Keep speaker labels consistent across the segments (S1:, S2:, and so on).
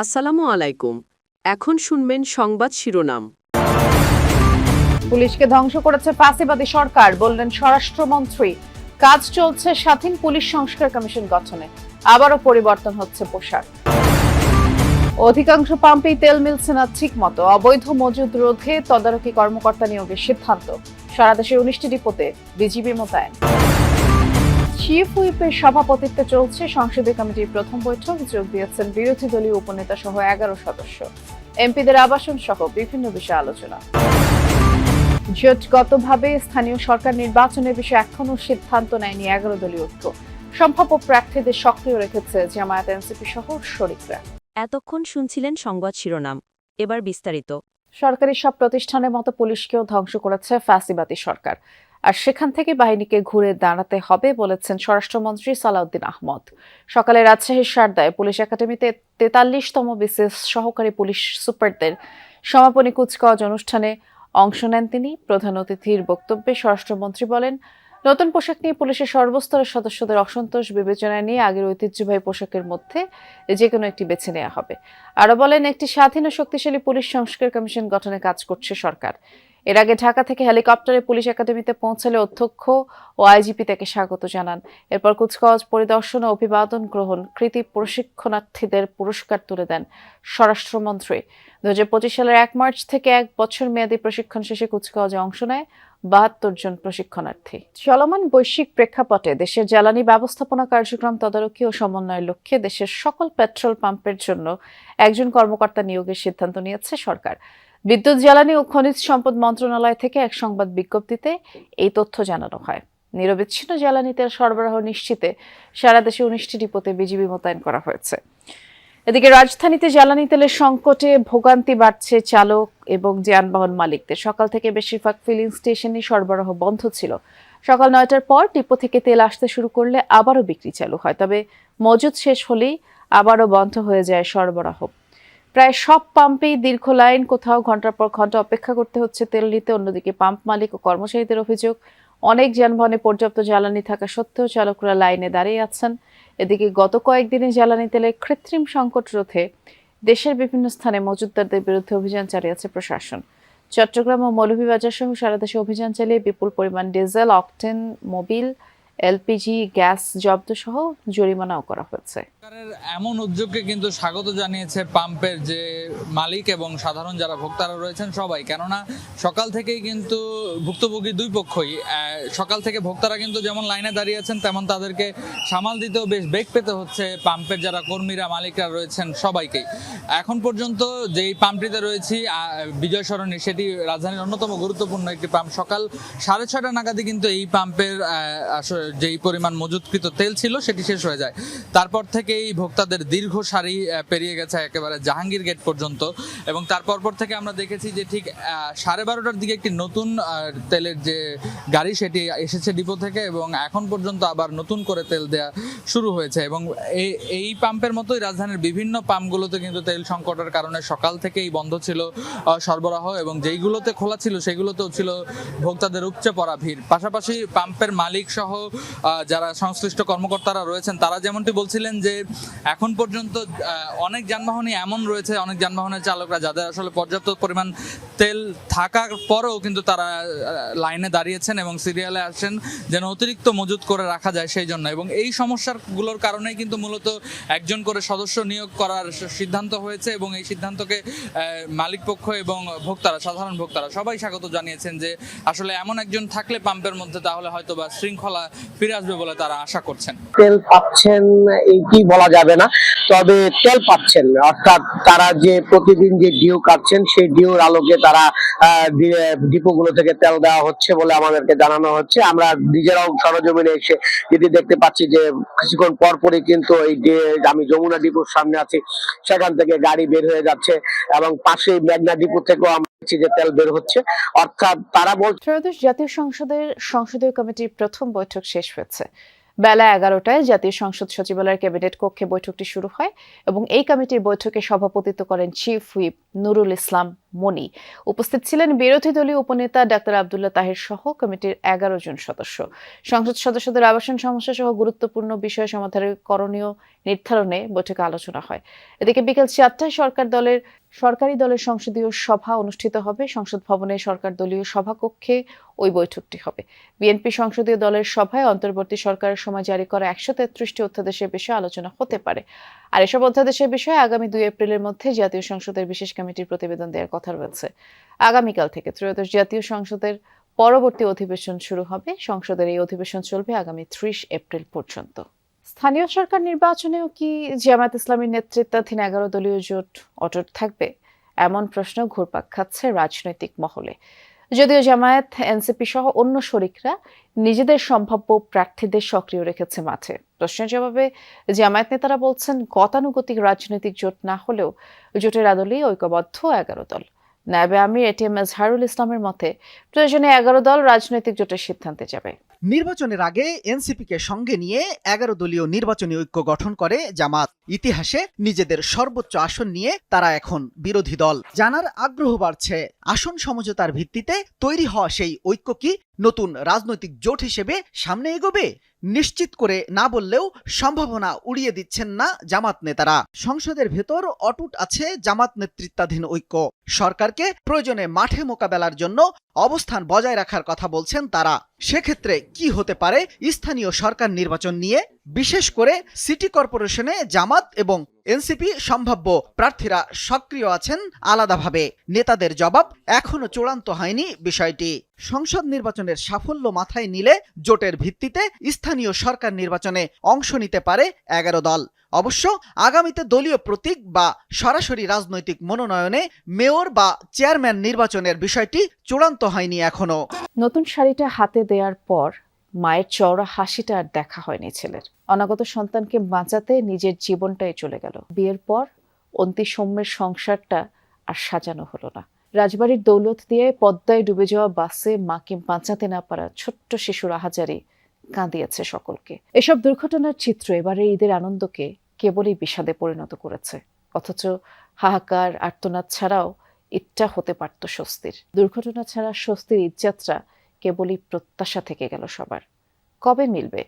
S1: আসসালামু আলাইকুম। এখন শুনবেন সংবাদ শিরোনাম।
S2: পুলিশকে ধ্বংস করেছে ফ্যাসিবাদী সরকার, বললেন স্বরাষ্ট্রমন্ত্রী। কাজ চলছে স্বাধীন পুলিশ সংস্কার কমিশন গঠনে, আবারও পরিবর্তন হচ্ছে পোশাক। অধিকাংশ পাম্পেই তেল মিলছে না ঠিক মতো, অবৈধ মজুদ রোধে তদারকি কর্মকর্তা নিয়োগের সিদ্ধান্ত। সারা দেশে 19টি ডিপোতে বিজিবি মোতায়েন। চিফ হুইপের সভাপতিত্বে চলছে সংসদীয় কমিটির প্রথম বৈঠক, যোগ দিয়েছেন বিরোধী দলীয় উপনেতা সহ 11 সদস্য। এমপিদের আবাসন সহ বিভিন্ন বিষয়ে আলোচনা। জোটগতভাবে স্থানীয় সরকার নির্বাচনের বিষয়ে এখনো সিদ্ধান্ত নেয়নি 11 দলীয় ঐক্য। সম্ভাব্য প্রার্থীদের সক্রিয় রেখেছে জামায়াত, এনসিপি সহ শরিকরা।
S3: এতক্ষণ শুনছিলেন সংবাদ শিরোনাম, এবার বিস্তারিত।
S2: সরকারি সব প্রতিষ্ঠানের মতো পুলিশকেও ধ্বংস করেছে ফ্যাসিবাদী সরকার, আর সেখান থেকে বাহিনীকে ঘুরে দাঁড়াতে হবে বলেছেন স্বরাষ্ট্রমন্ত্রী সালাউদ্দিন আহমদ। সকালে রাজশাহীর সারদায় পুলিশ একাডেমিতে 43তম বিসিএস সহকারী পুলিশ সুপারদের সমাপনী কুচকাওয়াজ অনুষ্ঠানে অংশ নেন তিনি। প্রধান অতিথির বক্তব্যে স্বরাষ্ট্রমন্ত্রী বলেন, নতুন পোশাক নিয়ে পুলিশের সর্বস্তরের সদস্যদের অসন্তোষ বিবেচনায় নিয়ে আগের ঐতিহ্যবাহী পোশাকের মধ্যে যে কোনো একটি বেছে নেওয়া হবে। আরো বলেন, একটি স্বাধীন ও শক্তিশালী পুলিশ সংস্কার কমিশন গঠনে কাজ করছে সরকার। এর আগে ঢাকা থেকে হেলিকপ্টারে পুলিশ একাডেমিতে পৌঁছালে অধ্যক্ষ ও আইজিপি তাকে স্বাগত জানান। এরপর কুচকাওয়াজ পরিদর্শন ও অভিবাদন গ্রহণ, কৃতি প্রশিক্ষণার্থীদের পুরস্কার তুলে দেন স্বরাষ্ট্রমন্ত্রী। 2025 সালের 1 মার্চ থেকে 1 বছর মেয়াদী প্রশিক্ষণ শেষে কুচকাওয়াজে অংশ নেয় 72 জন প্রশিক্ষণার্থী। চলমান বৈশ্বিক প্রেক্ষাপটে দেশের জ্বালানি ব্যবস্থাপনা কার্যক্রম তদারকি ও সমন্বয়ের লক্ষ্যে দেশের সকল পেট্রোল পাম্পের জন্য একজন কর্মকর্তা নিয়োগের সিদ্ধান্ত নিয়েছে সরকার। বিদ্যুৎ, জ্বালানি ও খনিজ সম্পদ মন্ত্রণালয় থেকে এক সংবাদ বিজ্ঞপ্তিতে এই তথ্য জানানো হয়। নিরবিচ্ছিন্ন জ্বালানি তেল সরবরাহ নিশ্চিতে সারা দেশে 19টি ডিপোতে বিজিবি মোতায়েন করা হয়েছে। এদিকে রাজধানীতে জ্বালানি তেলের সংকটে ভোগান্তি বাড়ছে চালক এবং যানবাহন মালিকদের। সকাল থেকে বেশিরভাগ ফিলিং স্টেশনে সরবরাহ বন্ধ ছিল। সকাল 9টার পর ডিপো থেকে তেল আসতে শুরু করলে আবারও বিক্রি চালু হয়, তবে মজুদ শেষ হলেই আবারও বন্ধ হয়ে যায় সরবরাহ। প্রায় সব পাম্পেই দীর্ঘ লাইন, কোথাও ঘন্টার পর ঘন্টা অপেক্ষা করতে হচ্ছে তেল নিতে। অন্যদিকে পাম্প মালিক ও কর্মচারীদের অভিযোগ, অনেক যানবাহনে পর্যাপ্ত জ্বালানি থাকা সত্ত্বেও চালকরা লাইনে দাঁড়িয়ে আছেন। এদিকে গত কয়েকদিনে জ্বালানি তেলের কৃত্রিম সংকট রোধে দেশের বিভিন্ন স্থানে মজুতদারদের বিরুদ্ধে অভিযান চালিয়েছে প্রশাসন। চট্টগ্রাম ও মৌলভীবাজার সহ সারা দেশে অভিযান চালিয়ে বিপুল পরিমাণ diesel, octane, Mobil, LPG gas জব্দ সহ জরিমানাও করা হয়েছে।
S4: সরকারের এমন উদ্যোগকে কিন্তু স্বাগত জানিয়েছে পাম্পের যে মালিক এবং সাধারণ যারা ভোক্তারা রয়েছেন সবাই। কেননা সকাল থেকেই কিন্তু ভুক্তভোগী দুই পক্ষই সকাল থেকে ভোক্তারা কিন্তু যেমন লাইনে দাঁড়িয়ে আছেন, তেমন তাদেরকে সামাল দিতেও বেশ বেগ পেতে হচ্ছে পাম্পের যারা কর্মীরা, মালিকরা রয়েছেন সবাইকেই। এখন পর্যন্ত যেই পাম্পটিতে রয়েছি বিজয় সরণি, সেটি রাজধানীর অন্যতম গুরুত্বপূর্ণ একটি পাম্প। সকাল 6:30 নাগাদই কিন্তু এই পাম্পের যেই পরিমাণ মজুতকৃত তেল ছিল সেটি শেষ হয়ে যায়। তারপর থেকেই ভোক্তাদের দীর্ঘ সারি পেরিয়ে গেছে একেবারে জাহাঙ্গীর গেট পর্যন্ত। এবং তারপর থেকে আমরা দেখেছি যে ঠিক 12:30টার দিকে একটি নতুন তেলের যে গাড়ি সেটি এসেছে ডিপো থেকে, এবং এখন পর্যন্ত আবার নতুন করে তেল দেয়া শুরু হয়েছে। এবং এই পাম্পের মতোই রাজধানীর বিভিন্ন পাম্পগুলোতে কিন্তু তেল সংকটের কারণে সকাল থেকেই বন্ধ ছিল সরবরাহ, এবং যেইগুলোতে খোলা ছিল সেগুলোতেও ছিল ভোক্তাদের উপচে পড়া ভিড়। পাশাপাশি পাম্পের মালিক সহ যারা সংশ্লিষ্ট কর্মকর্তারা রয়েছেন তারা যেমনটি বলছিলেন যে এখন পর্যন্ত অনেক যানবাহনই এমন রয়েছে, অনেক যানবাহনের চালকরা যাদের আসলে পর্যাপ্ত পরিমাণ তেল থাকার পরেও কিন্তু তারা লাইনে দাঁড়িয়েছেন এবং সিরিয়ালে আসছেন যেন অতিরিক্ত মজুত করে রাখা যায় সেই জন্য। এবং এই সমস্যাগুলোর কারণেই কিন্তু মূলত একজন করে সদস্য নিয়োগ করার সিদ্ধান্ত হয়েছে, এবং এই সিদ্ধান্তকে মালিক পক্ষ এবং ভোক্তারা, সাধারণ ভোক্তারা সবাই স্বাগত জানিয়েছেন যে আসলে এমন একজন থাকলে পাম্পের মধ্যে তাহলে হয়তো বা শৃঙ্খলা ফিরে আসবে বলে তারা আশা করছেন।
S5: তেল পাচ্ছেন এইটি বলা যাবে না, তবে তেল পাচ্ছেন, অর্থাৎ তারা যে প্রতিদিন যে ডিউ কাটছেন সেই ডিউর আলোকে তারা ডিপোগুলো থেকে তেল দেওয়া হচ্ছে বলে আমাদেরকে জানানো হচ্ছে। আমরা নিজেরাও সরজমিনে এসে যেটি দেখতে পাচ্ছি যে কিছুক্ষণ পরপরই কিন্তু আমি যমুনা ডিপোর সামনে আছি, সেখান থেকে গাড়ি বের হয়ে যাচ্ছে, এবং পাশে মেঘনা ডিপো থেকেও আমরা দেখছি যে তেল বের হচ্ছে। অর্থাৎ তারা বলছে
S2: ত্রয়োদশ জাতীয় সংসদের সংসদীয় কমিটির প্রথম বৈঠক শেষ হয়েছে। বেলা 11টায় জাতীয় সংসদ সচিবালয়ের ক্যাবিনেট কক্ষে বৈঠকটি শুরু হয় এবং এই কমিটির বৈঠকে সভাপতিত্ব করেন চিফ হুইপ নুরুল ইসলাম মনি। উপস্থিত ছিলেন বিরোধী দলীয় উপনেতা ডাক্তার আব্দুল্লাহ তাহির সহ কমিটির 11 জন সদস্য। সংসদ সদস্যদের আবাসন সমস্যা সহ গুরুত্বপূর্ণ বিষয় সমাধানের করণীয় নির্ধারণে বৈঠকে আলোচনা হয়। এদিকে বিকেল 4টায় সরকারি দলের সংসদীয় সভা অনুষ্ঠিত হবে। সংসদ ভবনে সরকার দলীয় সভাকক্ষে ওই বৈঠকটি হবে। বিএনপি সংসদীয় দলের সভায় অন্তর্বর্তী সরকারের সময় জারি করা 133টি অধ্যাদেশের বিষয়ে আলোচনা হতে পারে। আর এসব অধ্যাদেশের বিষয়ে আগামী 2 এপ্রিলের মধ্যে জাতীয় সংসদের বিশেষ কমিটির প্রতিবেদন দেওয়ার কথা রয়েছে। আগামীকাল থেকে ত্রয়োদশ জাতীয় সংসদের পরবর্তী অধিবেশন শুরু হবে। সংসদের এই অধিবেশন চলবে আগামী 30 এপ্রিল পর্যন্ত। স্থানীয় সরকার নির্বাচনেও কি জামায়াত ইসলামীর নেতৃত্বাধীন 11 দলীয় জোট অটুট থাকবে? এমন প্রশ্ন ঘুরপাক খাচ্ছে রাজনৈতিক মহলে। যদিও জামায়াত, এনসিপি সহ অন্য শরিকরা নিজেদের সম্ভাব্য প্রার্থীদের সক্রিয় রেখেছে মাঠে। প্রশ্নের জবাবে জামায়াত নেতারা বলছেন, গতানুগতিক রাজনৈতিক জোট না হলেও জোটের আদলেই ঐক্যবদ্ধ 11 দল। নায়েবে আমির এটিএম এজহারুল ইসলামের মতে, প্রয়োজনে 11 দল রাজনৈতিক জোটের সিদ্ধান্তে যাবে।
S6: নির্বাচনের আগে এনসিপিকে সঙ্গে নিয়ে 11 দলীয় নির্বাচনী ঐক্য গঠন করে জামাত। ইতিহাসে নিজেদের সর্বোচ্চ আসন নিয়ে তারা এখন বিরোধী দল। জানার আগ্রহ বাড়ছে, আসন সমঝোতার ভিত্তিতে তৈরি হওয়া সেই ঐক্য কি নতুন রাজনৈতিক জোট হিসেবে সামনে এগোবে? নিশ্চিত করে না বললেও সম্ভাবনা উড়িয়ে দিচ্ছেন না জামাত নেতারা। সংসদের ভেতর অটুট আছে জামাত নেতৃত্বাধীন ঐক্য। সরকারকে প্রয়োজনে মাঠে মোকাবেলার জন্য অবস্থান বজায় রাখার কথা বলছেন তারা। সেক্ষেত্রে কি হতে পারে স্থানীয় সরকার নির্বাচন নিয়ে? বিশেষ করে সিটি কর্পোরেশনে জামাত এবং এনসিপি সম্ভাব্য প্রার্থীরা সক্রিয় আছেন আলাদাভাবে। নেতাদের জবাব, এখনো চূড়ান্ত হয়নি বিষয়টি। সংসদ নির্বাচনের সাফল্য মাথায় নিলে জোটের ভিত্তিতে স্থানীয় সরকার নির্বাচনে অংশ নিতে পারে 11 দল। অবশ্য আগামীতে দলীয় প্রতীক বা সরাসরি রাজনৈতিক মনোনয়নে মেয়র বা চেয়ারম্যান নির্বাচনের বিষয়টি চূড়ান্ত হয়নি এখনো।
S2: নতুন শাড়িটা হাতে দেওয়ার পর মায়ের চওড়া হাসিটা আর দেখা হয়নি ছেলের। অনাগত সন্তানকে বাঁচাতে নিজের জীবনটাই চলে গেল। বিয়ের পর অন্তি সৌম্যের সংসারটা আর সাজানো হলো না। রাজবাড়ির দৌলত দিয়ে পদ্মায় ডুবে যাওয়া বাসে মাকে বাঁচাতে না পারা ছোট্ট শিশুর আহাজারি কাঁদিয়েছে সকলকে। এসব দুর্ঘটনার চিত্র এবারের ঈদের আনন্দকে কেবলই বিষাদে পরিণত করেছে। অথচ হাহাকার, আর্তনাদ ছাড়াও ঈদটা হতে পারত স্বস্তির। দুর্ঘটনা ছাড়া স্বস্তির ঈদযাত্রা কেবলই প্রত্যাশা থেকে গেল সবার। কবে মিলবে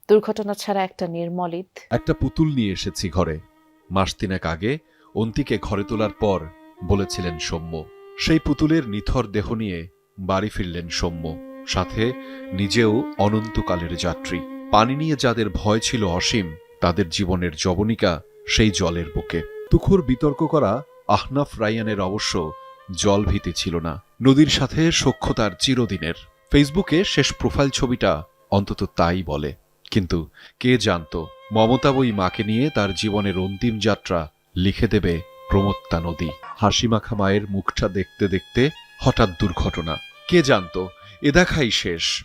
S2: দুর্ঘটনা ছাড়া একটা নির্মল ঈদ?
S7: একটা পুতুল নিয়ে এসেছি ঘরে। মাস 3 আগে অন্তিকে ঘরে তোলার পর বলেছিলেন সৌম্য। সেই পুতুলের নিথর দেহ নিয়ে বাড়ি ফিরলেন সৌম্য, সাথে নিজেও অনন্তকালের যাত্রী। পানি নিয়ে যাদের ভয় ছিল অসীম, তাদের জীবনের যবনিকা সেই জলের বুকে। তুখোর বিতর্ক করা আহনাফ রাইয়ানের অবশ্য জলভীতি ছিল না। নদীর সাথে সখ্যতার চিরদিনের। ফেসবুকে শেষ প্রোফাইল ছবিটা অন্তত তাই বলে। কিন্তু কে জানত মমতা বই মাকে নিয়ে তার জীবনের অন্তিম যাত্রা লিখে দেবে প্রমত্তা নদী। হাসিমাখা মায়ের মুখটা দেখতে দেখতে হঠাৎ দুর্ঘটনা। কে জানত এ দেখাই শেষ।